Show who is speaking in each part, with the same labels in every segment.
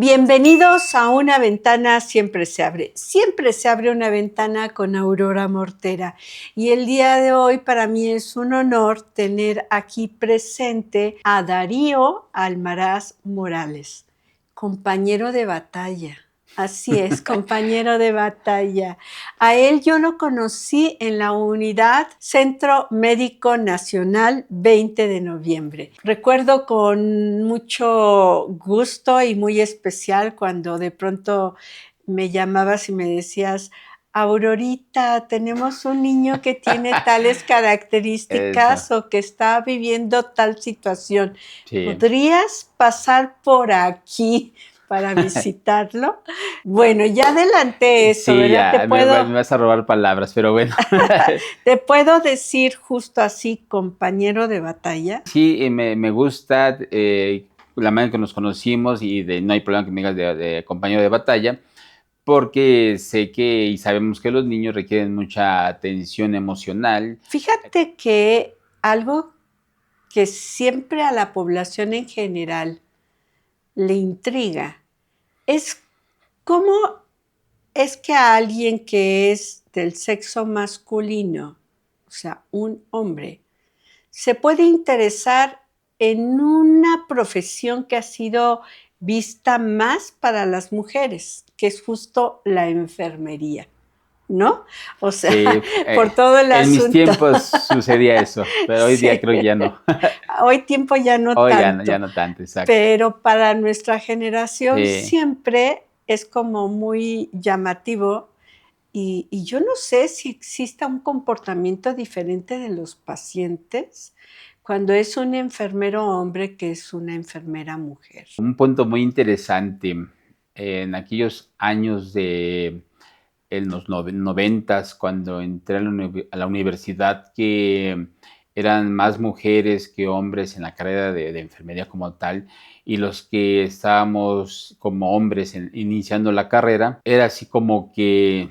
Speaker 1: Bienvenidos a Una Ventana Siempre se abre. Siempre se abre una ventana con Aurora Mortera. Y el día de hoy para mí es un honor tener aquí presente a Darío Almaraz Morales, compañero de batalla. Así es, compañero de batalla. A él yo lo conocí en la unidad Centro Médico Nacional 20 de noviembre. Recuerdo con mucho gusto y muy especial cuando de pronto me llamabas y me decías: Aurorita, tenemos un niño que tiene tales características
Speaker 2: Eso,
Speaker 1: o que está viviendo tal situación.
Speaker 2: sí.
Speaker 1: ¿Podrías pasar por aquí para visitarlo? Bueno, ya adelanté eso,
Speaker 2: Sí,
Speaker 1: ¿verdad?
Speaker 2: ya, me vas a robar palabras, pero bueno.
Speaker 1: Te puedo decir justo así, compañero de batalla.
Speaker 2: Sí, me gusta la manera en que nos conocimos y no hay problema que me digas de compañero de batalla, porque sé que y sabemos que los niños requieren mucha atención emocional.
Speaker 1: Fíjate que algo que siempre a la población en general le intriga es cómo es que a alguien que es del sexo masculino, o sea, un hombre, se puede interesar en una profesión que ha sido vista más para las mujeres, que es justo la enfermería, ¿no? O sea,
Speaker 2: Sí,
Speaker 1: por todo el
Speaker 2: en mis
Speaker 1: asunto.
Speaker 2: tiempos sucedía eso, pero hoy día
Speaker 1: Sí.
Speaker 2: creo que ya no.
Speaker 1: Hoy tiempo ya no
Speaker 2: Hoy ya
Speaker 1: tanto,
Speaker 2: no tanto, exacto.
Speaker 1: pero para nuestra generación
Speaker 2: Sí.
Speaker 1: siempre es como muy llamativo y yo no sé si exista un comportamiento diferente de los pacientes cuando es un enfermero hombre que es una enfermera mujer.
Speaker 2: Un punto muy interesante en aquellos años en los noventas, cuando entré a a la universidad, que eran más mujeres que hombres en la carrera de enfermería como tal, y los que estábamos como hombres iniciando la carrera, era así como que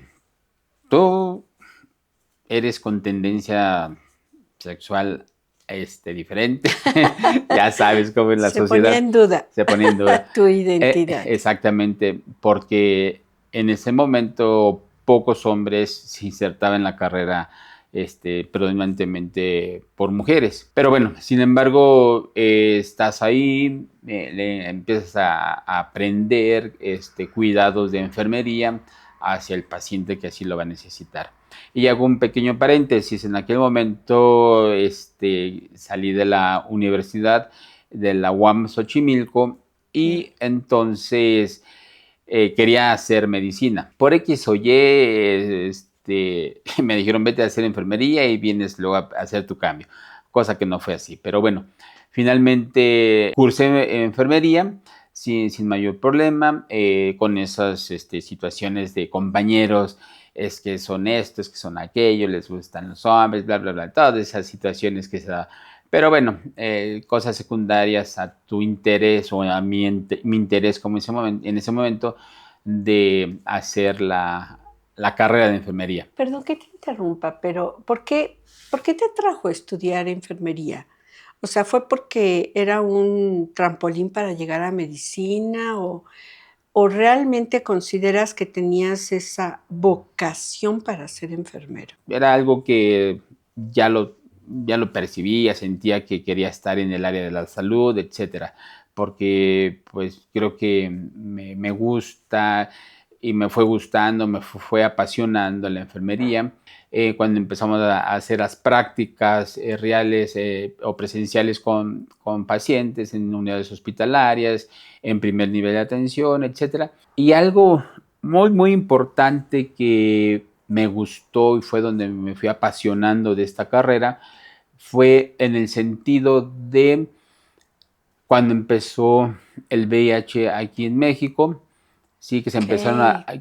Speaker 2: tú eres con tendencia sexual diferente, ya sabes cómo en la
Speaker 1: Se ponía
Speaker 2: sociedad
Speaker 1: en duda
Speaker 2: se pone en duda.
Speaker 1: tu identidad.
Speaker 2: Exactamente, porque en ese momento pocos hombres se insertaban en la carrera predominantemente por mujeres. Pero bueno, sin embargo, estás ahí, empiezas a aprender cuidados de enfermería hacia el paciente que así lo va a necesitar. Y hago un pequeño paréntesis, en aquel momento salí de la universidad de la UAM Xochimilco y entonces quería hacer medicina. Por X o Y, me dijeron vete a hacer enfermería y vienes luego a hacer tu cambio, cosa que no fue así. Pero bueno, finalmente cursé enfermería sin mayor problema, con esas situaciones de compañeros, es que son esto, es que son aquello, les gustan los hombres, bla, bla, bla, todas esas situaciones que se da. Pero bueno, cosas secundarias a tu interés o a mi interés como en ese momento de hacer la carrera de enfermería.
Speaker 1: Perdón que te interrumpa, pero por qué te atrajo a estudiar enfermería? O sea, ¿fue porque era un trampolín para llegar a medicina o realmente consideras que tenías esa vocación para ser enfermero?
Speaker 2: Era algo que ya lo, ya lo percibía, sentía que quería estar en el área de la salud, etcétera, porque pues creo que me gusta y me fue gustando, fue apasionando la enfermería. Cuando empezamos a hacer las prácticas reales o presenciales con pacientes en unidades hospitalarias, en primer nivel de atención, etcétera. Y algo muy importante que me gustó y fue donde me fui apasionando de esta carrera, fue en el sentido de cuando empezó el VIH aquí en México, sí,
Speaker 1: Ok.
Speaker 2: que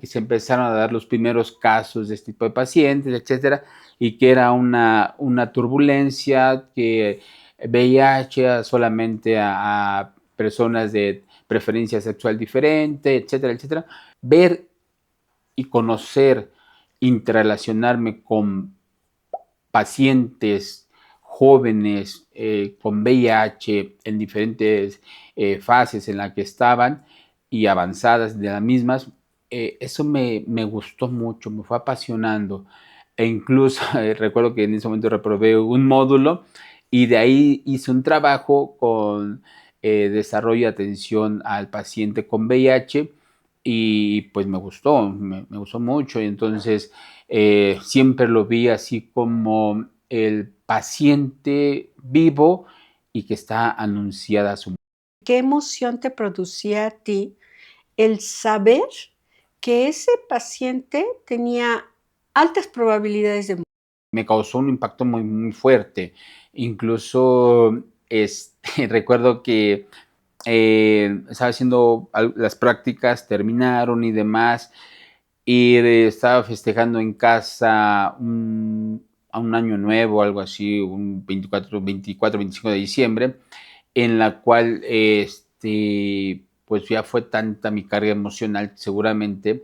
Speaker 2: se empezaron a dar los primeros casos de este tipo de pacientes, etcétera, y que era una turbulencia, que VIH solamente a personas de preferencia sexual diferente, etcétera, etcétera. Ver y conocer, interrelacionarme con pacientes jóvenes con VIH en diferentes fases en las que estaban y avanzadas de las mismas, eso me gustó mucho, me fue apasionando. E incluso recuerdo que en ese momento reprobé un módulo y de ahí hice un trabajo con desarrollo y atención al paciente con VIH y pues me gustó mucho. Y entonces siempre lo vi así como el paciente vivo y que está anunciada su muerte.
Speaker 1: ¿Qué emoción te producía a ti el saber que ese paciente tenía altas probabilidades de morir?
Speaker 2: Me causó un impacto muy, muy fuerte. Incluso recuerdo que estaba haciendo las prácticas, terminaron y demás, y estaba festejando en casa a un año nuevo, algo así, un 25 de diciembre, en la cual pues ya fue tanta mi carga emocional seguramente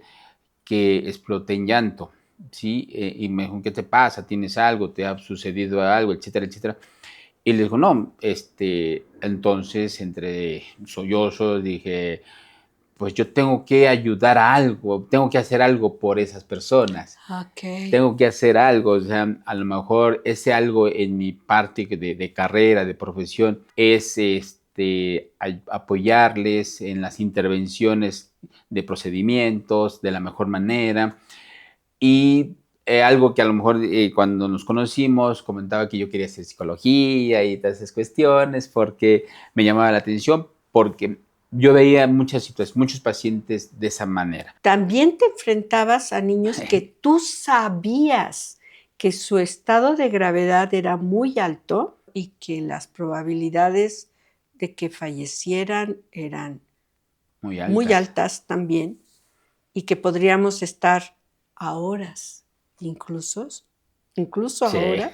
Speaker 2: que exploté en llanto, ¿sí? Y me dijo, ¿qué te pasa? ¿Tienes algo? ¿Te ha sucedido algo? Etcétera, etcétera. Y le digo, no, entonces entre sollozos dije, pues yo tengo que ayudar a algo, tengo que hacer algo por esas personas,
Speaker 1: Ok.
Speaker 2: tengo que hacer algo, o sea, a lo mejor ese algo en mi parte de carrera, de profesión, es apoyarles en las intervenciones de procedimientos de la mejor manera. Y algo que a lo mejor cuando nos conocimos comentaba que yo quería hacer psicología y todas esas cuestiones porque me llamaba la atención, porque yo veía muchas situaciones, muchos pacientes de esa manera.
Speaker 1: También te enfrentabas a niños que tú sabías que su estado de gravedad era muy alto y que las probabilidades de que fallecieran eran muy altas también y que podríamos estar a horas, incluso a
Speaker 2: Sí.
Speaker 1: horas,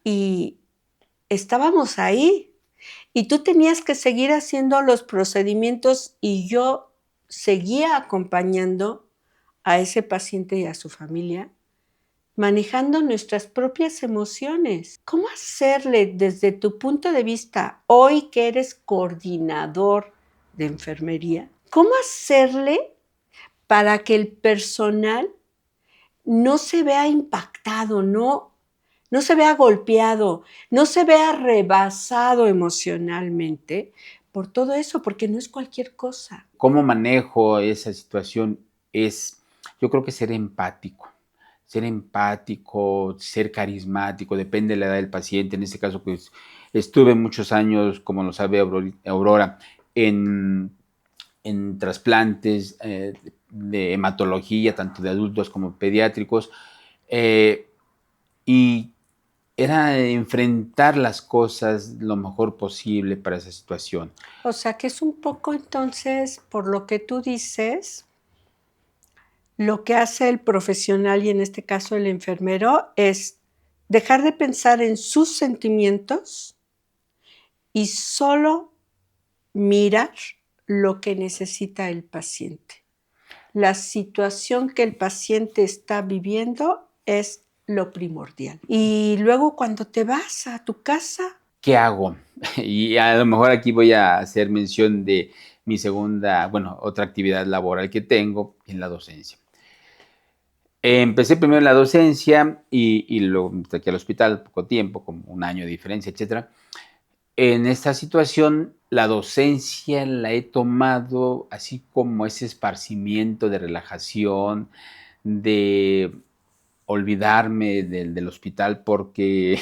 Speaker 1: y estábamos ahí y tú tenías que seguir haciendo los procedimientos y yo seguía acompañando a ese paciente y a su familia, manejando nuestras propias emociones. ¿Cómo hacerle desde tu punto de vista, hoy que eres coordinador de enfermería, cómo hacerle para que el personal no se vea impactado, no se vea golpeado, no se vea rebasado emocionalmente por todo eso, porque no es cualquier cosa?
Speaker 2: ¿Cómo manejo esa situación? Yo creo que ser empático, ser carismático, depende de la edad del paciente. En este caso, pues estuve muchos años, como lo sabe Aurora, en trasplantes de hematología, tanto de adultos como pediátricos, y era enfrentar las cosas lo mejor posible para esa situación.
Speaker 1: O sea, que es un poco entonces, por lo que tú dices, lo que hace el profesional y en este caso el enfermero es dejar de pensar en sus sentimientos y solo mirar lo que necesita el paciente. La situación que el paciente está viviendo es lo primordial. Y luego cuando te vas a tu casa,
Speaker 2: ¿Qué hago? Y a lo mejor aquí voy a hacer mención de mi segunda, bueno, otra actividad laboral que tengo en la docencia. Empecé primero en la docencia y luego me aquí al hospital, poco tiempo, como un año de diferencia, etcétera. En esta situación, la docencia la he tomado así como ese esparcimiento de relajación, de olvidarme del hospital, porque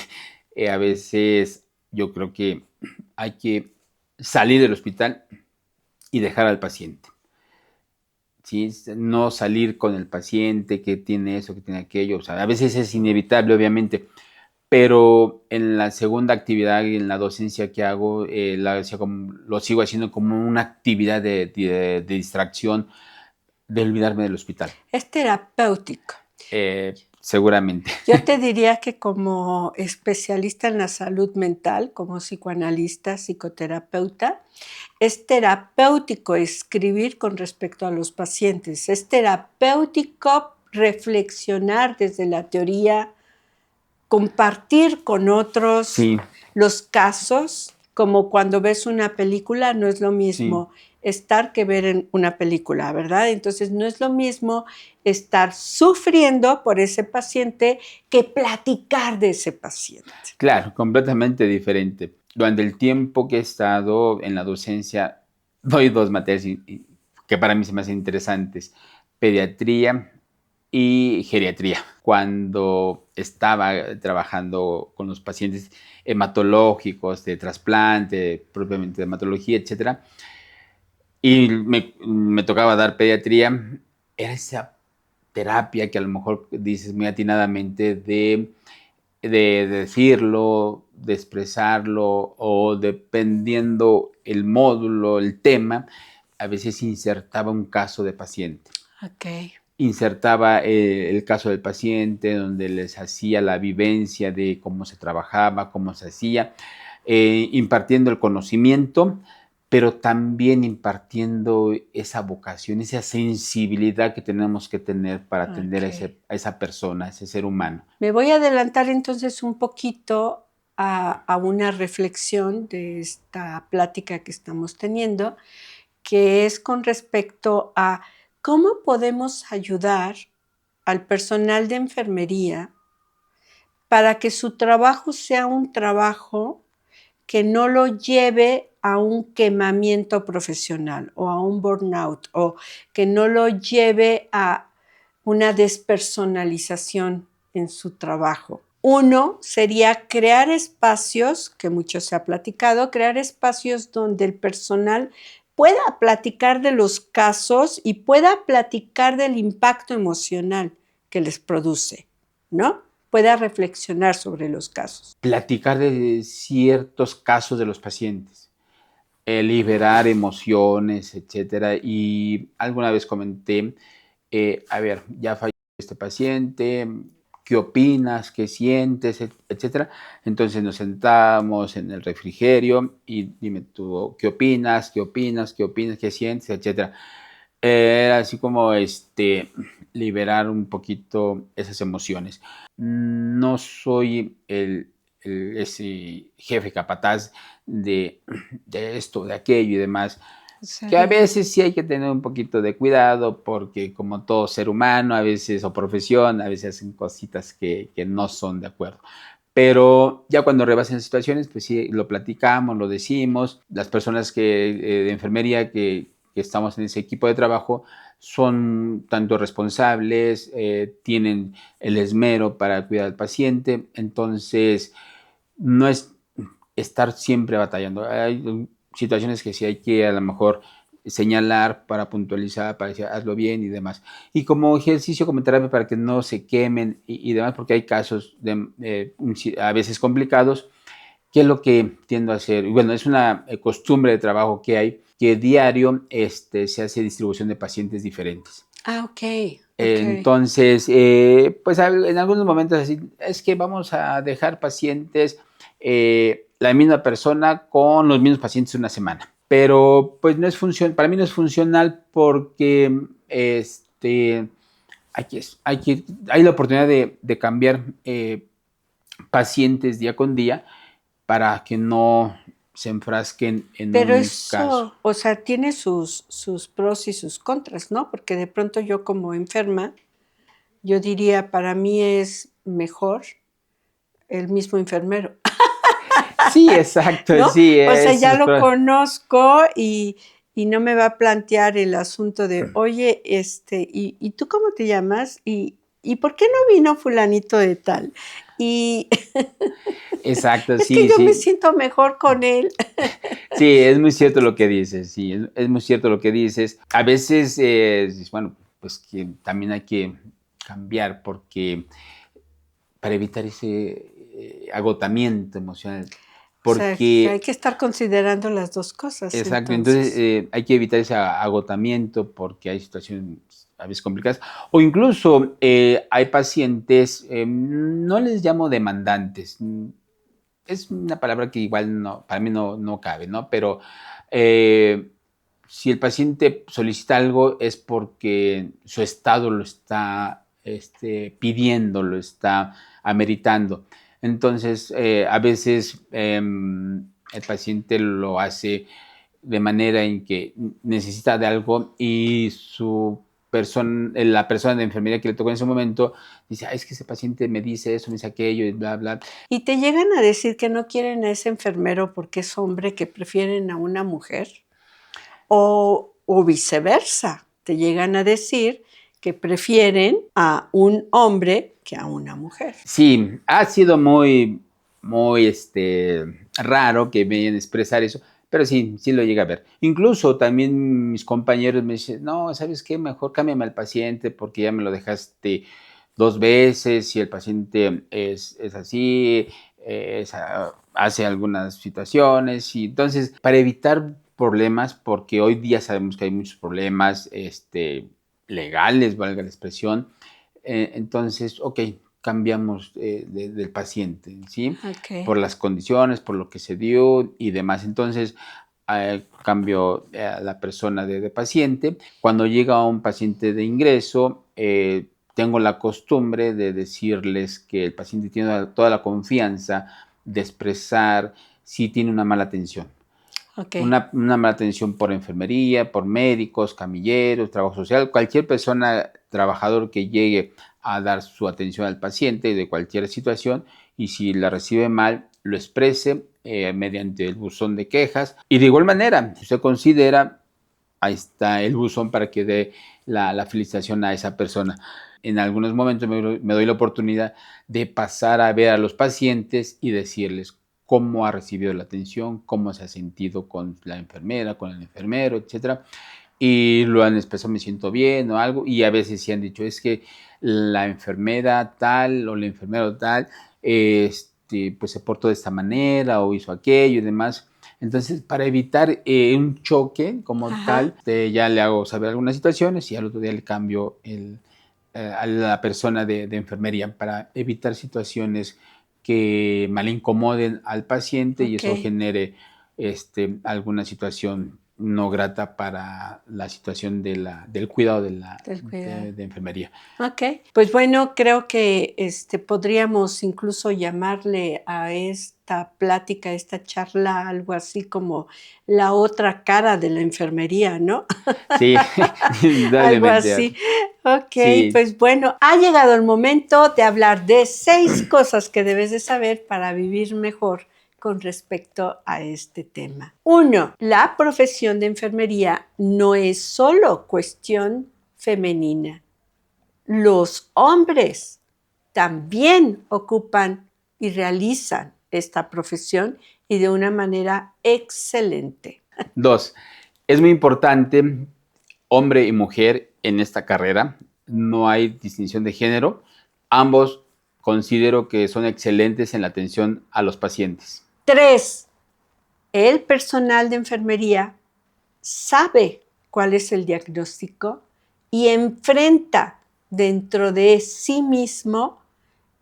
Speaker 2: a veces yo creo que hay que salir del hospital y dejar al paciente. ¿Sí? No salir con el paciente que tiene eso, que tiene aquello. O sea, a veces es inevitable, obviamente, pero en la segunda actividad, en la docencia que hago, lo sigo haciendo como una actividad de distracción, de olvidarme del hospital.
Speaker 1: es terapéutico.
Speaker 2: Seguramente.
Speaker 1: Yo te diría que como especialista en la salud mental, como psicoanalista, psicoterapeuta, es terapéutico escribir con respecto a los pacientes, es terapéutico reflexionar desde la teoría, compartir con otros
Speaker 2: Sí.
Speaker 1: los casos, como cuando ves una película, no es lo mismo estar que ver en una película, ¿verdad? Entonces no es lo mismo estar sufriendo por ese paciente que platicar de ese paciente.
Speaker 2: Claro, completamente diferente. Durante el tiempo que he estado en la docencia, doy 2 materias que para mí se me hacen interesantes, pediatría y geriatría. Cuando estaba trabajando con los pacientes hematológicos, de trasplante, propiamente de hematología, etcétera, y me tocaba dar pediatría, era esa terapia que a lo mejor dices muy atinadamente de decirlo, de expresarlo o dependiendo el módulo, el tema, a veces insertaba un caso de paciente.
Speaker 1: Ok.
Speaker 2: Insertaba el caso del paciente donde les hacía la vivencia de cómo se trabajaba, cómo se hacía, impartiendo el conocimiento, pero también impartiendo esa vocación, esa sensibilidad que tenemos que tener para atender a esa persona, a ese ser humano.
Speaker 1: Me voy a adelantar entonces un poquito a una reflexión de esta plática que estamos teniendo, que es con respecto a cómo podemos ayudar al personal de enfermería para que su trabajo sea un trabajo que no lo lleve a un quemamiento profesional o a un burnout o que no lo lleve a una despersonalización en su trabajo. Uno sería crear espacios, que mucho se ha platicado, crear espacios donde el personal pueda platicar de los casos y pueda platicar del impacto emocional que les produce, ¿no? Pueda reflexionar sobre los casos.
Speaker 2: Platicar de ciertos casos de los pacientes, liberar emociones, etcétera. Y alguna vez comenté, a ver, ya falleció este paciente, ¿qué opinas? ¿Qué sientes? Etcétera. Entonces nos sentamos en el refrigerio y dime tú, ¿qué opinas? ¿Qué opinas? ¿Qué opinas? ¿Qué sientes? Etcétera. Era así como liberar un poquito esas emociones. No soy ese jefe capataz de esto, de aquello y demás.
Speaker 1: Sí.
Speaker 2: Que a veces sí hay que tener un poquito de cuidado porque como todo ser humano, a veces o profesión, a veces hacen cositas que no son de acuerdo. Pero ya cuando rebasan situaciones, pues sí, lo platicamos, lo decimos. Las personas de enfermería que estamos en ese equipo de trabajo son tanto responsables, tienen el esmero para cuidar al paciente, entonces no es estar siempre batallando. Hay situaciones que sí hay que a lo mejor señalar para puntualizar, para decir hazlo bien y demás. Y como ejercicio, como terapia para que no se quemen y demás, porque hay casos a veces complicados. ¿Qué es lo que tiendo a hacer? Bueno, es una costumbre de trabajo que hay, que diario se hace distribución de pacientes diferentes.
Speaker 1: Ah, ok.
Speaker 2: Entonces, pues en algunos momentos así, es que vamos a dejar pacientes, la misma persona con los mismos pacientes una semana. Pero pues no es para mí no es funcional porque hay la oportunidad de cambiar pacientes día con día para que no se enfrasquen en
Speaker 1: Pero
Speaker 2: un caso.
Speaker 1: eso, o sea, tiene sus pros y sus contras, ¿no? Porque de pronto yo como enferma, yo diría, para mí es mejor el mismo enfermero,
Speaker 2: Sí, exacto,
Speaker 1: ¿no?
Speaker 2: sí,
Speaker 1: O sea, ya
Speaker 2: eso es
Speaker 1: lo conozco y no me va a plantear el asunto de, oye, ¿y tú cómo te llamas? ¿Y por qué no vino fulanito de tal? Y
Speaker 2: exacto,
Speaker 1: es que
Speaker 2: sí,
Speaker 1: yo me
Speaker 2: sí.
Speaker 1: siento mejor con él.
Speaker 2: Sí, es muy cierto lo que dices, sí, es muy cierto lo que dices. A veces, dices, bueno, pues que también hay que cambiar porque para evitar ese agotamiento emocional,
Speaker 1: O sea, que hay
Speaker 2: porque,
Speaker 1: que estar considerando las dos cosas,
Speaker 2: exacto, entonces
Speaker 1: entonces.
Speaker 2: hay que evitar ese agotamiento porque hay situaciones a veces complicadas o incluso hay pacientes, no les llamo demandantes, es una palabra que igual no, para mí no cabe, ¿no? Pero si el paciente solicita algo es porque su estado lo está pidiendo, lo está ameritando. Entonces, a veces el paciente lo hace de manera en que necesita de algo y la persona de enfermería que le tocó en ese momento dice, es que ese paciente me dice eso, me dice aquello, y bla, bla.
Speaker 1: ¿Y te llegan a decir que no quieren a ese enfermero porque es hombre, que prefieren a una mujer? O viceversa, te llegan a decir que prefieren a un hombre que a una mujer.
Speaker 2: Sí, ha sido muy, muy raro que me vayan a expresar eso, pero sí, sí lo llega a ver. Incluso también mis compañeros me dicen, no, ¿sabes qué? Mejor cámbiame al paciente porque ya me lo dejaste 2 veces y el paciente es así, hace algunas situaciones. Y entonces, para evitar problemas, porque hoy día sabemos que hay muchos problemas legales, valga la expresión, entonces, ok, cambiamos del paciente, ¿sí?
Speaker 1: Okay.
Speaker 2: Por las condiciones, por lo que se dio y demás. Entonces, cambio a la persona de paciente. Cuando llega un paciente de ingreso, tengo la costumbre de decirles que el paciente tiene toda la confianza de expresar si tiene una mala atención.
Speaker 1: Okay.
Speaker 2: Una mala atención por enfermería, por médicos, camilleros, trabajo social, cualquier persona, trabajador que llegue a dar su atención al paciente de cualquier situación y si la recibe mal, lo exprese mediante el buzón de quejas. Y de igual manera, si usted considera, ahí está el buzón para que dé la felicitación a esa persona. En algunos momentos me doy la oportunidad de pasar a ver a los pacientes y decirles cómo ha recibido la atención, cómo se ha sentido con la enfermera, con el enfermero, etcétera. Y lo han expresado, me siento bien o algo, y a veces sí han dicho, es que la enfermera tal o el enfermero tal, pues se portó de esta manera o hizo aquello y demás. Entonces, para evitar un choque como tal, ya le hago saber algunas situaciones y al otro día le cambio a la persona de enfermería para evitar situaciones que mal incomoden al paciente y eso genere alguna situación no grata para la situación del cuidado de enfermería.
Speaker 1: Ok, pues bueno, creo que podríamos incluso llamarle a esta plática, esta charla, algo así como la otra cara de la enfermería, ¿no?
Speaker 2: Sí,
Speaker 1: algo así. Ok,
Speaker 2: sí.
Speaker 1: Pues bueno, ha llegado el momento de hablar de 6 cosas que debes de saber para vivir mejor con respecto a este tema. 1. La profesión de enfermería no es solo cuestión femenina. Los hombres también ocupan y realizan esta profesión y de una manera excelente.
Speaker 2: 2. Es muy importante, hombre y mujer en esta carrera, no hay distinción de género, ambos considero que son excelentes en la atención a los pacientes.
Speaker 1: 3. El personal de enfermería sabe cuál es el diagnóstico y enfrenta dentro de sí mismo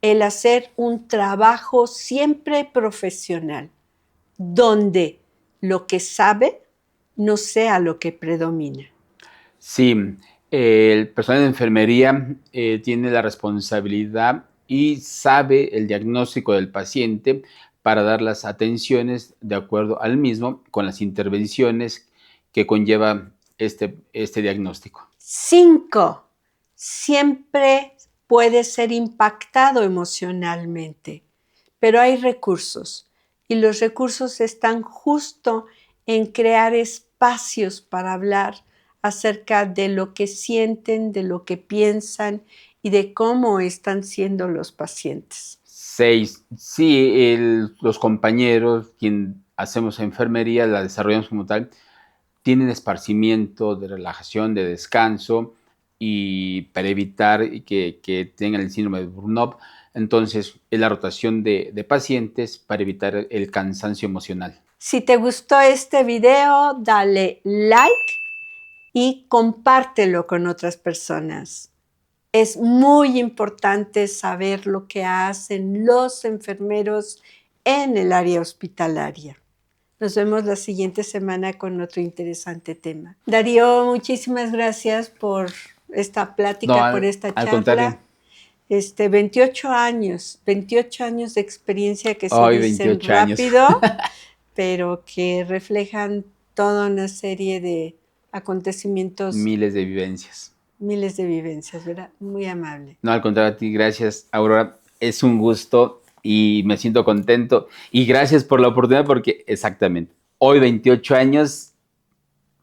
Speaker 1: el hacer un trabajo siempre profesional, donde lo que sabe no sea lo que predomina.
Speaker 2: Sí, el personal de enfermería tiene la responsabilidad y sabe el diagnóstico del paciente para dar las atenciones de acuerdo al mismo con las intervenciones que conlleva este diagnóstico.
Speaker 1: 5. Siempre puede ser impactado emocionalmente, pero hay recursos y los recursos están justo en crear espacios para hablar acerca de lo que sienten, de lo que piensan y de cómo están siendo los pacientes.
Speaker 2: 6. Sí, los compañeros, quien hacemos enfermería, la desarrollamos como tal, tienen esparcimiento, de relajación, de descanso y para evitar que tengan el síndrome de burnout. Entonces, es la rotación de pacientes para evitar el cansancio emocional.
Speaker 1: Si te gustó este video, dale like y compártelo con otras personas. Es muy importante saber lo que hacen los enfermeros en el área hospitalaria. Nos vemos la siguiente semana con otro interesante tema. Darío, muchísimas gracias por esta plática, por esta charla.
Speaker 2: Contrario.
Speaker 1: 28 años de experiencia que se dicen rápido, pero que reflejan toda una serie de acontecimientos,
Speaker 2: Miles de vivencias.
Speaker 1: miles de vivencias, ¿verdad? Muy amable.
Speaker 2: No, al contrario a ti, gracias, Aurora. Es un gusto y me siento contento. Y gracias por la oportunidad porque exactamente, hoy 28 años,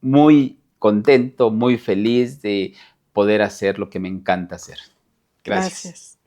Speaker 2: muy contento, muy feliz de poder hacer lo que me encanta hacer. Gracias.
Speaker 1: Gracias.